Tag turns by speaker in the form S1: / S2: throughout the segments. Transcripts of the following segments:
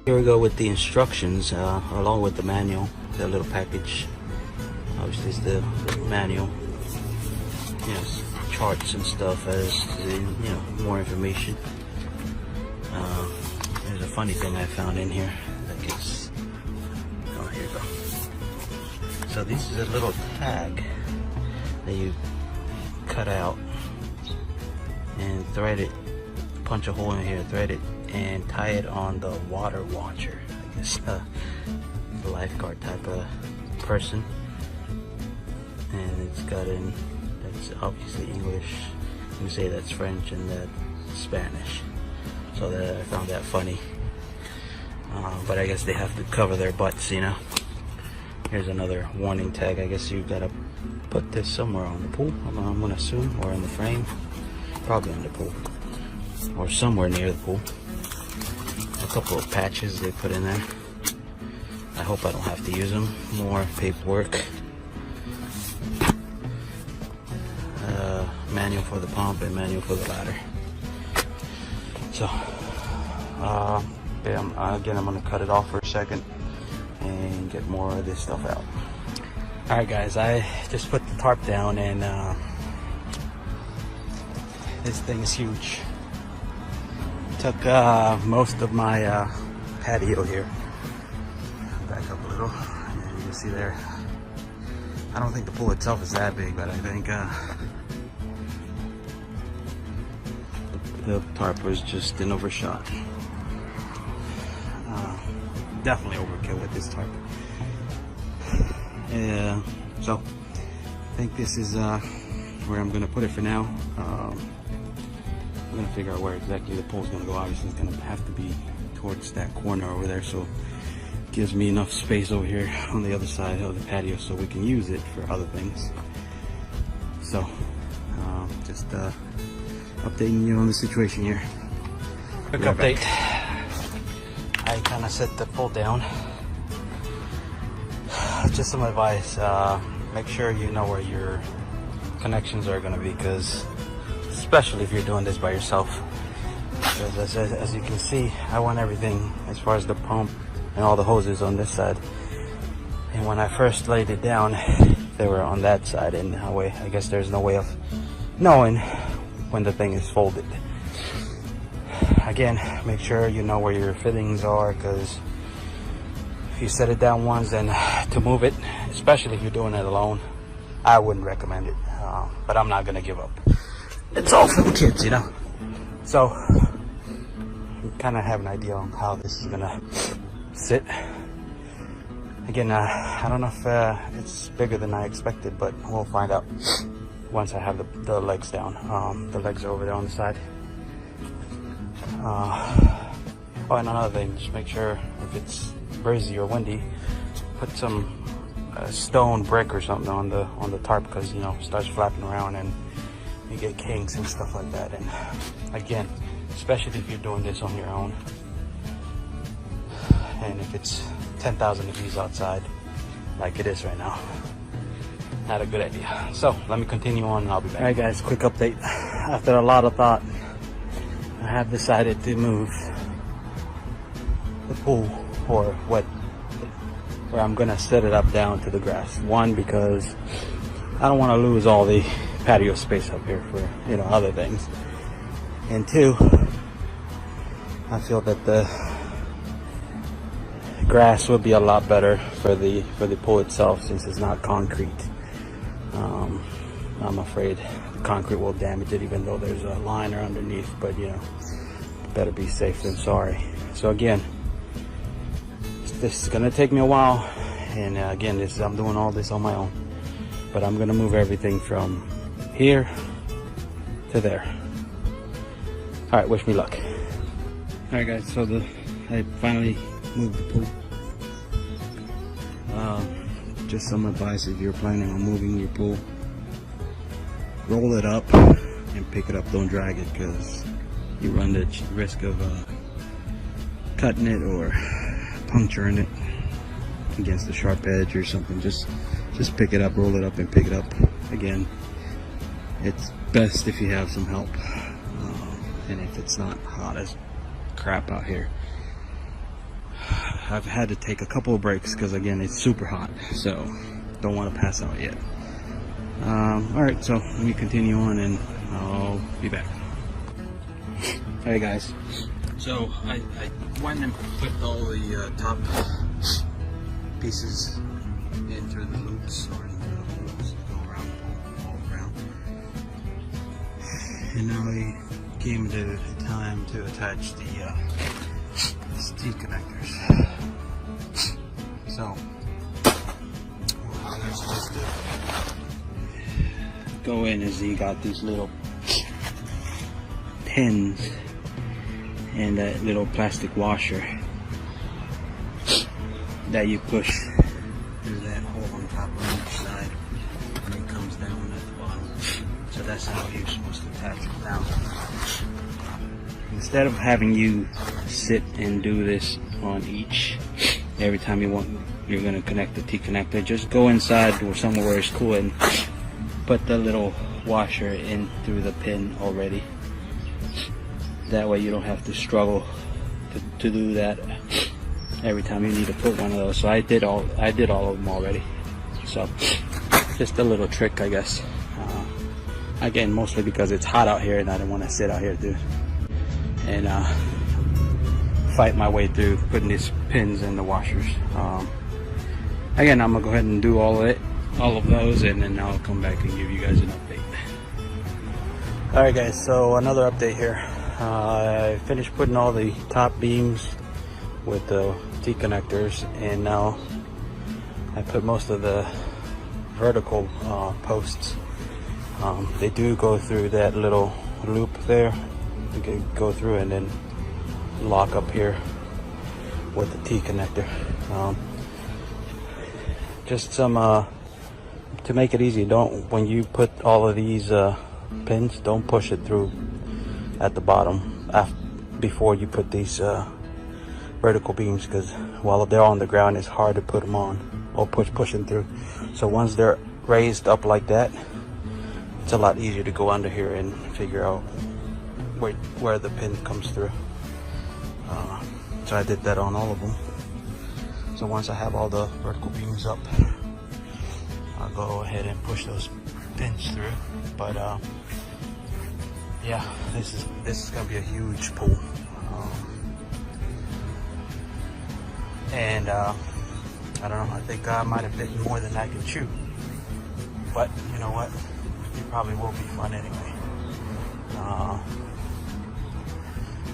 S1: Here we go with the instructions along with the manual, the little package. Obviously it's the manual. Yes, charts and stuff as more information. There's a funny thing I found in here that gets, oh, here you go. So this is a little tag that you cut out and thread it, punch a hole in here, thread it, and tie it on the water watcher. I guess the lifeguard type of person. And it's got in, that's obviously English. You can say that's French and that's Spanish. So that, I found that funny. But I guess they have to cover their butts, you know. Here's another warning tag. I guess you've got to put this somewhere on the pool, I'm gonna assume, or in the frame. Probably on the pool, or somewhere near the pool. A couple of patches they put in there. I hope I don't have to use them. More paperwork. Manual for the pump and manual for the ladder. So, again, I'm gonna cut it off for a second and get more of this stuff out. All right, guys, I just put the tarp down, and this thing is huge. Took most of my patio here. Back up a little, and you can see there. I don't think the pool itself is that big, but I think the tarp was just an overshot. Definitely overkill with this tarp. So I think this is where I'm gonna put it for now. I'm gonna figure out where exactly the pole's gonna go. Obviously it's gonna have to be towards that corner over there, so it gives me enough space over here on the other side of the patio so we can use it for other things. So just updating you on the situation here. Quick update. I kind of set the pole down. Just some advice, make sure you know where your connections are going to be, because especially if you're doing this by yourself, because as you can see, I want everything as far as the pump and all the hoses on this side, and when I first laid it down they were on that side, and that way I guess there's no way of knowing when the thing is folded. Again, make sure you know where your fittings are, because if you set it down once, then to move it, especially if you're doing it alone, I wouldn't recommend it. But I'm not gonna give up. It's all for the kids, you know. So you kind of have an idea on how this is gonna sit. Again, I don't know if it's bigger than I expected, but we'll find out once I have the legs down. The legs are over there on the side. Oh, and another thing, just make sure if it's breezy or windy, put some stone brick or something on the tarp, because you know it starts flapping around and you get kinks and stuff like that. And again, especially if you're doing this on your own, and if it's 10,000 degrees outside like it is right now, not a good idea. So let me continue on and I'll be back. All right, guys, quick update. After a lot of thought, I have decided to move the pool, or where I'm gonna set it up down to the grass. One, because I don't want to lose all the patio space up here for other things, and two, I feel that the grass would be a lot better for the pool itself, since it's not concrete. I'm afraid the concrete will damage it, even though there's a liner underneath, but better be safe than sorry. So again, this is gonna take me a while, and again, I'm doing all this on my own, but I'm gonna move everything from here to there. All right, wish me luck. All right, guys, so I finally moved the pool. Just some advice: if you're planning on moving your pool, roll it up and pick it up. Don't drag it, because you run the risk of cutting it or puncturing it against a sharp edge or something. Just pick it up, roll it up, and pick it up. Again, it's best if you have some help, and if it's not hot as crap out here. I've had to take a couple of breaks because again it's super hot, so don't want to pass out yet. Alright, so let me continue on and I'll be back. Alright guys, so I went and put all the top pieces in through the loops or into the holes, go around, all around. And now we came to the time to attach the T connectors. So what you're supposed to go in is you got these little pins and that little plastic washer that you push through that hole on top on each side, and it comes down at the bottom. So that's how you're supposed to attach it down. Instead of having you sit and do this on each every time you're going to connect the T connector, just go inside or somewhere where it's cool and put the little washer in through the pin already. That way you don't have to struggle to do that every time you need to put one of those. So I did all of them already. So just a little trick, I guess. Again, mostly because it's hot out here and I didn't want to sit out here and fight my way through putting these pins in the washers. Again, I'm gonna go ahead and do all of those, and then I'll come back and give you guys an update. Alright guys, so another update here. I finished putting all the top beams with the T connectors, and now I put most of the vertical posts. They do go through that little loop there. You can go through and then lock up here with the T connector. Just some to make it easy, when you put all of these pins, don't push it through at the bottom before you put these vertical beams, because while they're on the ground it's hard to put them on or push them through. So once they're raised up like that, it's a lot easier to go under here and figure out where the pin comes through. So I did that on all of them. So once I have all the vertical beams up, I'll go ahead and push those pins through. But yeah, this is gonna be a huge pool, and I don't know, I think I might have bitten more than I can chew, but you know what, it probably will be fun anyway.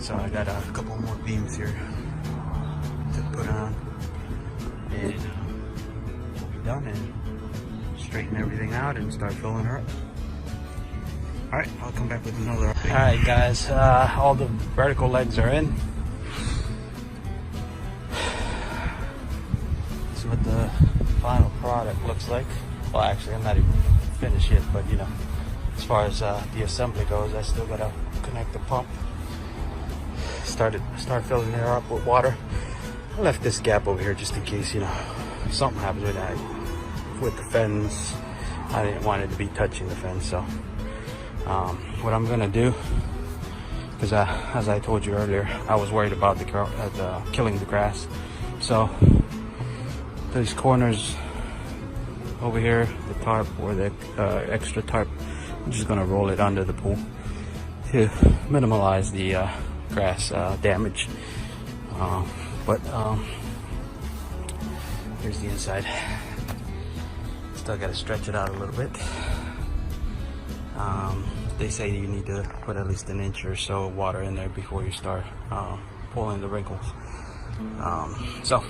S1: So I got a couple more beams here to put on, and we'll be done and straighten everything out and start filling her up. Alright, I'll come back with another update. Alright guys, all the vertical legs are in. That's what the final product looks like. Well, actually I'm not even finished yet, but you know, as far as the assembly goes, I still gotta connect the pump. Start filling her up with water. I left this gap over here just in case, you know, something happens with that. With the fence, I didn't want it to be touching the fence, so what I'm gonna do, because as I told you earlier, I was worried about the killing the grass. So these corners over here, the tarp or the extra tarp, I'm just gonna roll it under the pool to minimize the grass damage. But here's the inside. Still got to stretch it out a little bit. They say you need to put at least an inch or so of water in there before you start pulling the wrinkles. So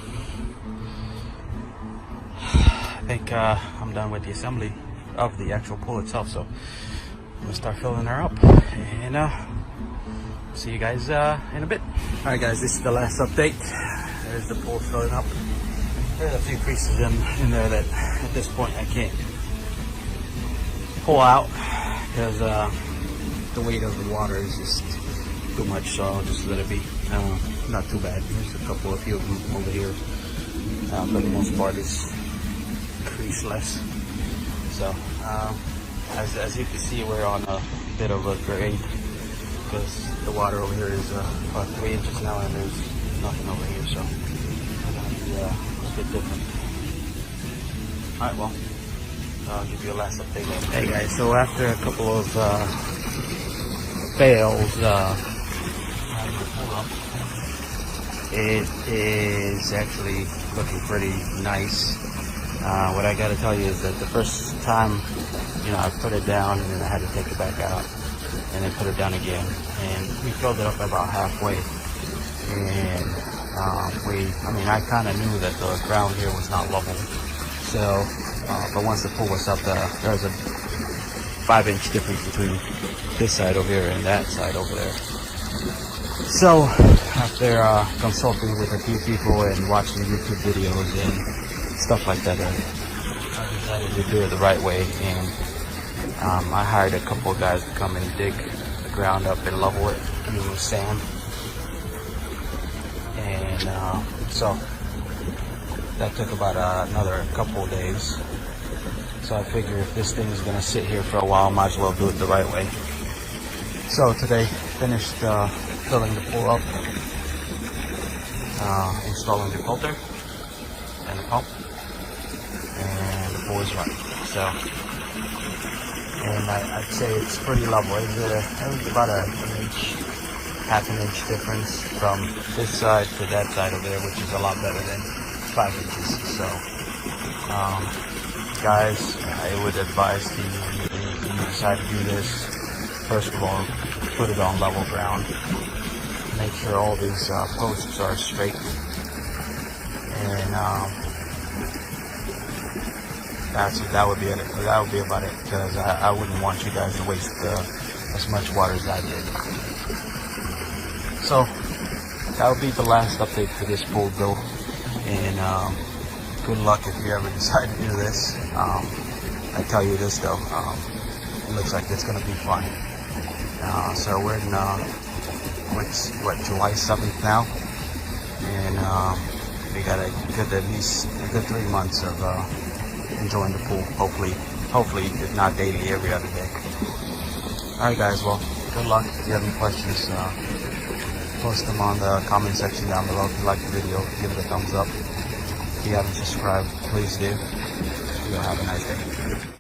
S1: I think I'm done with the assembly of the actual pool itself, so I'm gonna start filling her up, and see you guys in a bit. Alright guys, this is the last update. There's the pool filling up. There's a few creases in there that at this point I can't pull out because the weight of the water is just too much, so I'll just let it be. Not too bad. There's a few of them over here. For the most part, it's creaseless. So as you can see, we're on a bit of a grade because the water over here is about 3 inches now, and there's nothing over here. So a bit different. Alright, well, I'll give you a last update later. Hey guys, so after a couple of fails, it is actually looking pretty nice. What I gotta tell you is that the first time, I put it down and then I had to take it back out and then put it down again. And we filled it up about halfway. And I kind of knew that the ground here was not level. So, but once the pool was up, there was a 5-inch difference between this side over here and that side over there. So, after consulting with a few people and watching YouTube videos and stuff like that, I decided to do it the right way. And I hired a couple of guys to come and dig the ground up and level it using sand. And so that took about another couple of days. So I figure if this thing is going to sit here for a while, might as well do it the right way. So today, finished filling the pool up, installing the filter and the pump, and the pool is running. So, and I'd say it's pretty level. It was about half an inch difference from this side to that side over there, which is a lot better than 5 inches. So, guys, I would advise to you, if you decide to do this, first of all, put it on level ground. Make sure all these posts are straight. And that would be it. That would be about it, because I wouldn't want you guys to waste as much water as I did. So that would be the last update for this pool build. And good luck if you ever decide to do this. I tell you this though, it looks like it's gonna be fun. So we're in July 7th now, and we got at least a good 3 months of enjoying the pool. Hopefully, if not daily, every other day. All right, guys. Well, good luck. If you have any questions, post them on the comment section down below. If you like the video, give it a thumbs up. If you haven't subscribed, please do. You'll have a nice day.